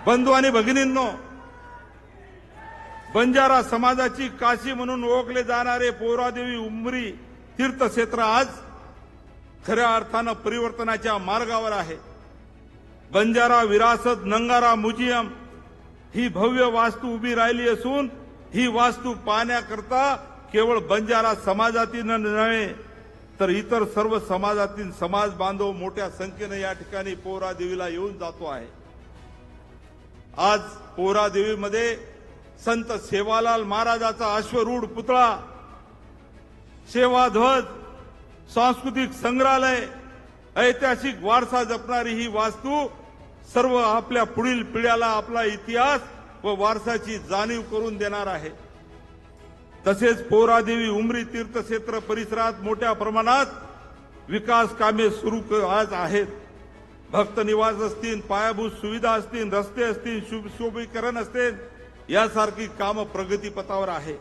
बंधू आणि भगिनींनो, बंजारा समाजाची काशी म्हणून ओळखले जाणारे पोहरादेवी उमरी तीर्थक्षेत्र आज खऱ्या अर्थानं परिवर्तनाच्या मार्गावर आहे। बंजारा विरासत नंगारा म्युझियम ही भव्य वास्तू उभी राहिली असून ही वास्तू पाहण्याकरता केवळ बंजारा समाजातील नव्हे तर इतर सर्व समाजातील समाज बांधव मोठ्या संख्येने या ठिकाणी पोहरादेवीला येऊन जातो आहे। आज पोहरादेवीमध्ये संत सेवालाल महाराजाचा अश्वरूढ पुतळा, सेवाध्वज, सांस्कृतिक संग्रहालय, ऐतिहासिक वारसा जपणारी ही वास्तू सर्व आपल्या पुढील पिढ्याला आपला इतिहास व वारसाची जाणीव करून देणार आहे। तसेच पोहरादेवी उमरी तीर्थक्षेत्र परिसरात मोठ्या प्रमाणात विकास कामे सुरू आज आहेत। भक्त निवास असतील, पायाभूत सुविधा असतील, रस्ते असतील, सुशोभीकरण असतील, यासारखी कामं प्रगतीपथावर आहे।